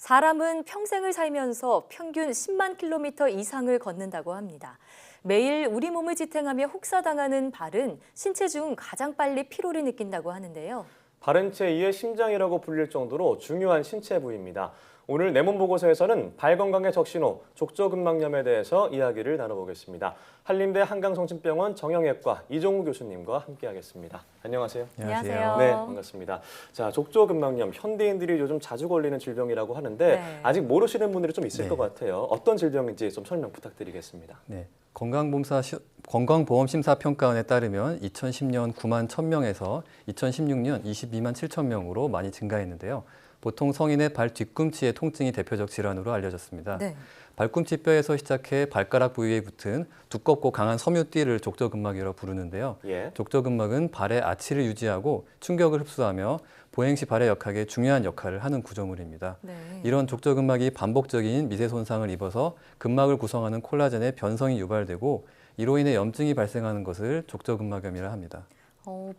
사람은 평생을 살면서 평균 10만 킬로미터 이상을 걷는다고 합니다. 매일 우리 몸을 지탱하며 혹사당하는 발은 신체 중 가장 빨리 피로를 느낀다고 하는데요. 발은 제2의 심장이라고 불릴 정도로 중요한 신체 부위입니다. 오늘 내 몸 보고서에서는 발 건강의 적신호, 족저근막염에 대해서 이야기를 나눠보겠습니다. 한림대 한강성심병원 정형외과 이종우 교수님과 함께하겠습니다. 안녕하세요. 안녕하세요. 네, 반갑습니다. 자, 족저근막염, 현대인들이 요즘 자주 걸리는 질병이라고 하는데 네. 아직 모르시는 분들이 좀 있을 네. 것 같아요. 어떤 질병인지 좀 설명 부탁드리겠습니다. 네, 건강보험심사평가원에 따르면 2010년 9만 1,000명에서 2016년 22만 7천 명으로 많이 증가했는데요. 보통 성인의 발 뒤꿈치의 통증이 대표적 질환으로 알려졌습니다. 네. 발꿈치 뼈에서 시작해 발가락 부위에 붙은 두껍고 강한 섬유띠를 족저근막이라고 부르는데요. 예. 족저근막은 발의 아치를 유지하고 충격을 흡수하며 보행 시 발의 역학에 중요한 역할을 하는 구조물입니다. 네. 이런 족저근막이 반복적인 미세 손상을 입어서 근막을 구성하는 콜라겐의 변성이 유발되고 이로 인해 염증이 발생하는 것을 족저근막염이라 합니다.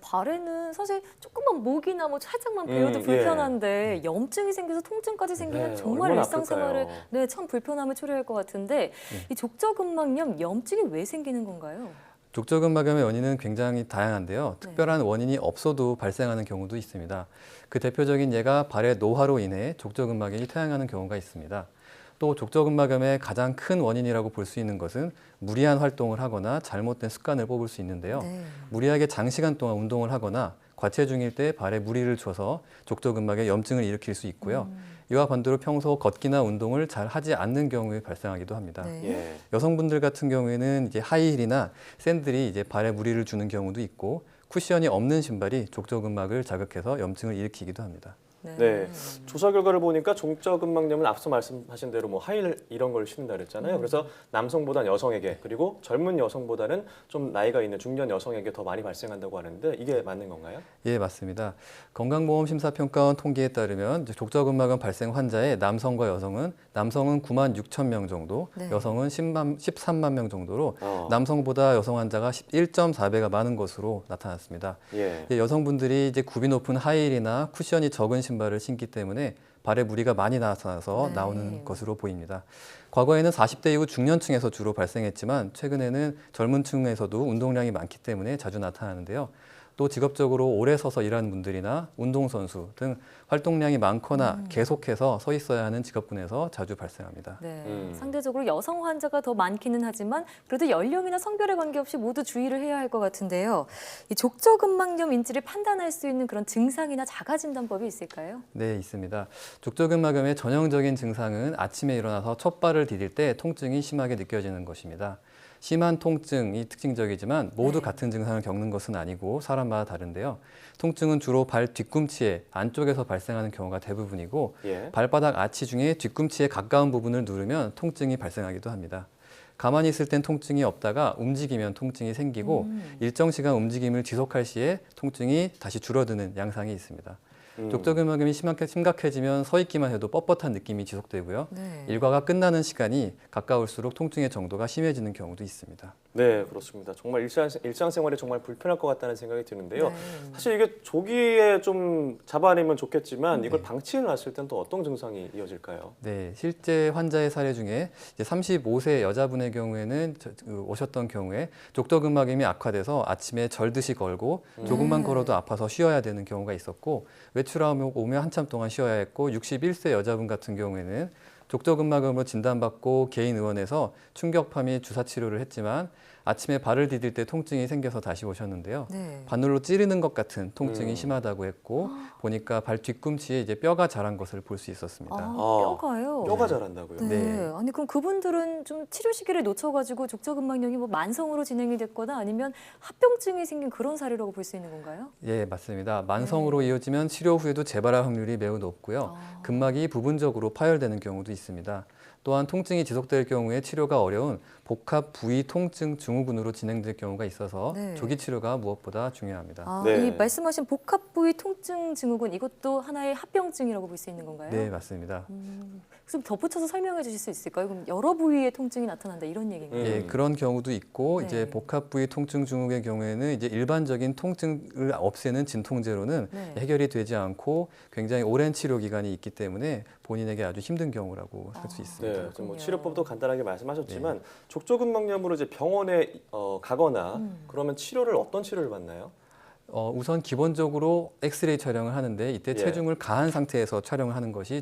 발에는 사실 조금만 목이나 뭐 살짝만 베어도 예. 불편한데 염증이 생겨서 통증까지 생기면 네, 정말 얼마나 일상생활에 아플까요? 참 불편함을 초래할 것 같은데 이 족저근막염 염증이 왜 생기는 건가요? 족저근막염의 원인은 굉장히 다양한데요. 네. 특별한 원인이 없어도 발생하는 경우도 있습니다. 그 대표적인 예가 발의 노화로 인해 족저근막염이 퇴행하는 경우가 있습니다. 또 족저근막염의 가장 큰 원인이라고 볼 수 있는 것은 무리한 활동을 하거나 잘못된 습관을 뽑을 수 있는데요. 네. 무리하게 장시간 동안 운동을 하거나 과체중일 때 발에 무리를 줘서 족저근막에 염증을 일으킬 수 있고요. 이와 반대로 평소 걷기나 운동을 잘 하지 않는 경우에 발생하기도 합니다. 네. 예. 여성분들 같은 경우에는 이제 하이힐이나 샌들이 이제 발에 무리를 주는 경우도 있고 쿠션이 없는 신발이 족저근막을 자극해서 염증을 일으키기도 합니다. 네, 조사 결과를 보니까 족저근막염은 앞서 말씀하신 대로 뭐 하이힐 이런 걸 신는다 그랬잖아요. 그래서 남성보다는 여성에게 그리고 젊은 여성보다는 좀 나이가 있는 중년 여성에게 더 많이 발생한다고 하는데 이게 맞는 건가요? 예, 맞습니다. 건강보험심사평가원 통계에 따르면 이제 족저근막염 발생 환자의 남성과 여성은 남성은 9만 6천 명 정도, 네. 여성은 13만 명 정도로 어. 남성보다 여성 환자가 1.4배가 많은 것으로 나타났습니다. 예. 여성분들이 이제 굽이 높은 하이힐이나 쿠션이 적은 신발을 신기 때문에 발에 무리가 많이 나타나서 네. 나오는 것으로 보입니다. 과거에는 40대 이후 중년층에서 주로 발생했지만 최근에는 젊은 층에서도 운동량이 많기 때문에 자주 나타나는데요. 또 직업적으로 오래 서서 일하는 분들이나 운동선수 등 활동량이 많거나 계속해서 서 있어야 하는 직업군에서 자주 발생합니다. 네, 상대적으로 여성 환자가 더 많기는 하지만 그래도 연령이나 성별에 관계없이 모두 주의를 해야 할 것 같은데요. 이 족저근막염 인지를 판단할 수 있는 그런 증상이나 자가진단법이 있을까요? 네, 있습니다. 족저근막염의 전형적인 증상은 아침에 일어나서 첫 발을 디딜 때 통증이 심하게 느껴지는 것입니다. 심한 통증이 특징적이지만 모두 네. 같은 증상을 겪는 것은 아니고 사람마다 다른데요. 통증은 주로 발 뒤꿈치의 안쪽에서 발생하는 경우가 대부분이고 예. 발바닥 아치 중에 뒤꿈치에 가까운 부분을 누르면 통증이 발생하기도 합니다. 가만히 있을 땐 통증이 없다가 움직이면 통증이 생기고 일정 시간 움직임을 지속할 시에 통증이 다시 줄어드는 양상이 있습니다. 족저근막염이 심각해지면 서 있기만 해도 뻣뻣한 느낌이 지속되고요. 네. 일과가 끝나는 시간이 가까울수록 통증의 정도가 심해지는 경우도 있습니다. 네, 그렇습니다. 정말 일상생활이 정말 불편할 것 같다는 생각이 드는데요. 네. 사실 이게 조기에 좀 잡아내면 좋겠지만 이걸 방치해 놨을 땐 또 어떤 증상이 이어질까요? 네, 실제 환자의 사례 중에 이제 35세 여자분의 경우에는 오셨던 경우에 족저근막염이 악화돼서 아침에 절듯이 걸고 조금만 걸어도 아파서 쉬어야 되는 경우가 있었고 외출하면 한참 동안 쉬어야 했고 61세 여자분 같은 경우에는 족저근막염으로 진단받고 개인 의원에서 충격파 및 주사 치료를 했지만 아침에 발을 디딜 때 통증이 생겨서 다시 오셨는데요. 네. 바늘로 찌르는 것 같은 통증이 심하다고 했고 보니까 발 뒤꿈치에 이제 뼈가 자란 것을 볼 수 있었습니다. 뼈가요? 뼈가 자란다고요? 네. 네. 아니 그럼 그분들은 좀 치료 시기를 놓쳐가지고 족저근막염이 뭐 만성으로 진행이 됐거나 아니면 합병증이 생긴 그런 사례라고 볼 수 있는 건가요? 예, 맞습니다. 만성으로 이어지면 치료 후에도 재발할 확률이 매우 높고요. 근막이 부분적으로 파열되는 경우도 있습니다. 있습니다. 또한 통증이 지속될 경우에 치료가 어려운 복합 부위 통증 증후군으로 진행될 경우가 있어서 네. 조기 치료가 무엇보다 중요합니다. 아, 네. 이 말씀하신 복합 부위 통증 증후군 이것도 하나의 합병증이라고 볼 수 있는 건가요? 네, 맞습니다. 좀 덧붙여서 설명해 주실 수 있을까요? 그럼 여러 부위의 통증이 나타난다 이런 얘기인가요? 예, 그런 경우도 있고 네. 이제 복합 부위 통증 증후군의 경우에는 이제 일반적인 통증을 없애는 진통제로는 네. 해결이 되지 않고 굉장히 오랜 치료 기간이 있기 때문에 본인에게 아주 힘든 경우라고 할 수 아, 있습니다. 네, 좀뭐 그렇군요. 치료법도 간단하게 말씀하셨지만 족저근막염으로 이제 병원에 가거나 그러면 치료를 어떤 치료를 받나요? 우선 기본적으로 엑스레이 촬영을 하는데 이때 예. 체중을 가한 상태에서 촬영을 하는 것이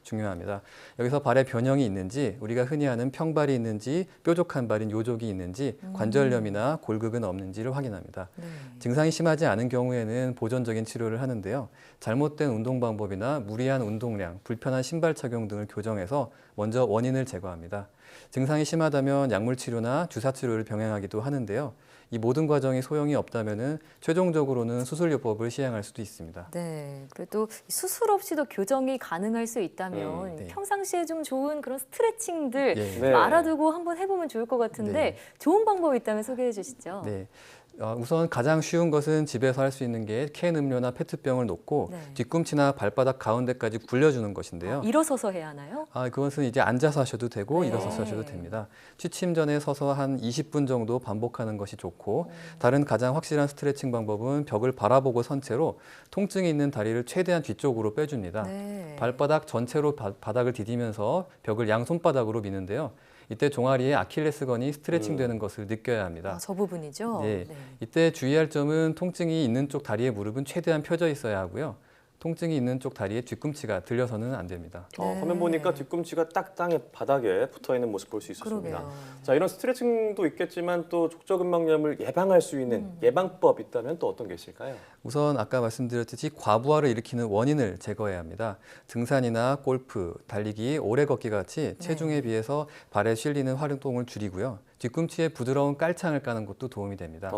중요합니다. 여기서 발에 변형이 있는지 우리가 흔히 하는 평발이 있는지 뾰족한 발인 요족이 있는지 관절염이나 골극은 없는지를 확인합니다. 네. 증상이 심하지 않은 경우에는 보존적인 치료를 하는데요. 잘못된 운동 방법이나 무리한 운동량, 불편한 신발 착용 등을 교정해서 먼저 원인을 제거합니다. 증상이 심하다면 약물 치료나 주사 치료를 병행하기도 하는데요. 이 모든 과정이 소용이 없다면은 최종적으로는 수술요법을 시행할 수도 있습니다. 네, 그래도 수술 없이도 교정이 가능할 수 있다면 네. 평상시에 좀 좋은 그런 스트레칭들 예. 네. 좀 알아두고 한번 해보면 좋을 것 같은데 네. 좋은 방법이 있다면 소개해 주시죠. 네. 우선 가장 쉬운 것은 집에서 할 수 있는 게 캔 음료나 페트병을 놓고 네. 뒤꿈치나 발바닥 가운데까지 굴려주는 것인데요. 일어서서 해야 하나요? 그것은 이제 앉아서 하셔도 되고 네. 일어서서 하셔도 됩니다. 취침 전에 서서 한 20분 정도 반복하는 것이 좋고 다른 가장 확실한 스트레칭 방법은 벽을 바라보고 선 채로 통증이 있는 다리를 최대한 뒤쪽으로 빼줍니다. 네. 발바닥 전체로 바닥을 디디면서 벽을 양 손바닥으로 미는데요. 이때 종아리에 아킬레스건이 스트레칭 되는 것을 느껴야 합니다. 저 부분이죠. 네. 이때 주의할 점은 통증이 있는 쪽 다리의 무릎은 최대한 펴져 있어야 하고요. 통증이 있는 쪽 다리의 뒤꿈치가 들려서는 안 됩니다. 네. 화면 보니까 뒤꿈치가 딱 땅에 바닥에 붙어 있는 모습 볼 수 있었습니다. 그러게요. 자, 이런 스트레칭도 있겠지만 또 족저근막염을 예방할 수 있는 예방법 있다면 또 어떤 게 있을까요? 우선 아까 말씀드렸듯이 과부하를 일으키는 원인을 제거해야 합니다. 등산이나 골프, 달리기, 오래 걷기 같이 체중에 비해서 발에 실리는 활동을 줄이고요. 뒤꿈치에 부드러운 깔창을 까는 것도 도움이 됩니다.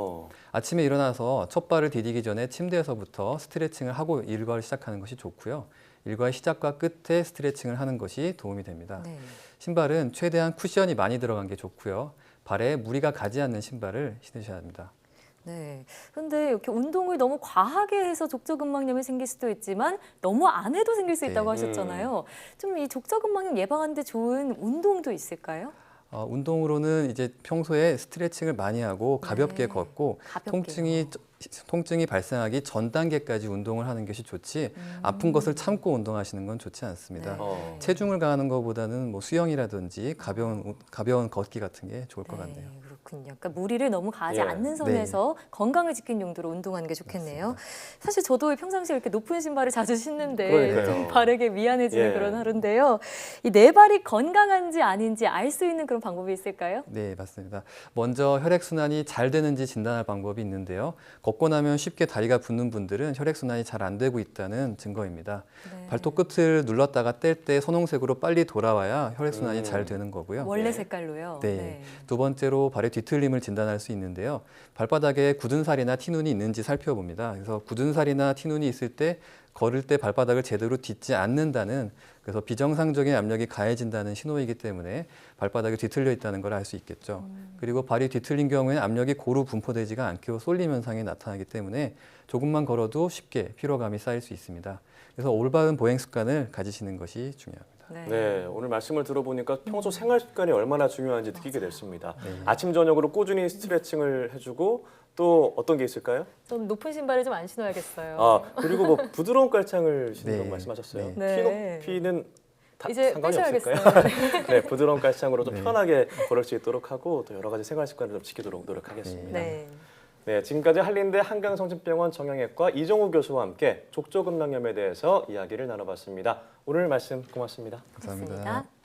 아침에 일어나서 첫 발을 디디기 전에 침대에서부터 스트레칭을 하고 일과를 시작하는 것이 좋고요. 일과의 시작과 끝에 스트레칭을 하는 것이 도움이 됩니다. 네. 신발은 최대한 쿠션이 많이 들어간 게 좋고요. 발에 무리가 가지 않는 신발을 신으셔야 합니다. 네. 그런데 이렇게 운동을 너무 과하게 해서 족저근막염이 생길 수도 있지만 너무 안 해도 생길 수 있다고 네. 하셨잖아요. 좀 이 족저근막염 예방하는 데 좋은 운동도 있을까요? 운동으로는 이제 평소에 스트레칭을 많이 하고 가볍게 네. 걷고 가볍게요. 통증이 발생하기 전 단계까지 운동을 하는 것이 좋지 아픈 것을 참고 운동하시는 건 좋지 않습니다. 네. 체중을 가하는 것보다는 뭐 수영이라든지 가벼운 걷기 같은 게 좋을 것 같네요. 그렇군요. 그러니까 무리를 너무 가하지 예. 않는 선에서 건강을 지키는 용도로 운동하는 게 좋겠네요. 사실 저도 평상시에 이렇게 높은 신발을 자주 신는데 그러니까요. 좀 발에게 미안해지는 예. 그런 하루인데요. 이 내 발이 건강한지 아닌지 알 수 있는 그런 방법이 있을까요? 네, 맞습니다. 먼저 혈액순환이 잘 되는지 진단할 방법이 있는데요. 걷고 나면 쉽게 다리가 붓는 분들은 혈액순환이 잘 안 되고 있다는 증거입니다. 네. 발톱 끝을 눌렀다가 뗄 때 선홍색으로 빨리 돌아와야 혈액순환이 잘 되는 거고요. 원래 네. 색깔로요. 네. 두 번째로 발의 뒤틀림을 진단할 수 있는데요. 발바닥에 굳은 살이나 티눈이 있는지 살펴봅니다. 그래서 굳은 살이나 티눈이 있을 때 걸을 때 발바닥을 제대로 딛지 않는다는 그래서 비정상적인 압력이 가해진다는 신호이기 때문에 발바닥이 뒤틀려 있다는 걸 알 수 있겠죠. 그리고 발이 뒤틀린 경우에는 압력이 고루 분포되지가 않고 쏠림 현상이 나타나기 때문에 조금만 걸어도 쉽게 피로감이 쌓일 수 있습니다. 그래서 올바른 보행 습관을 가지시는 것이 중요합니다. 네, 오늘 말씀을 들어보니까 평소 생활 습관이 얼마나 중요한지 느끼게 됐습니다. 네. 아침 저녁으로 꾸준히 스트레칭을 해주고 또 어떤 게 있을까요? 좀 높은 신발을 좀 안 신어야겠어요. 그리고 뭐 부드러운 깔창을 신다고 네. 말씀하셨어요. 네. 키 높이는 이제 상관이 빼셔야겠어요. 없을까요? 네, 부드러운 깔창으로 좀 네. 편하게 걸을 수 있도록 하고 또 여러 가지 생활 습관을 좀 지키도록 노력하겠습니다. 네. 네, 지금까지 한림대 한강성심병원 정형외과 이정우 교수와 함께 족저근막염에 대해서 이야기를 나눠봤습니다. 오늘 말씀 고맙습니다. 감사합니다. 고맙습니다.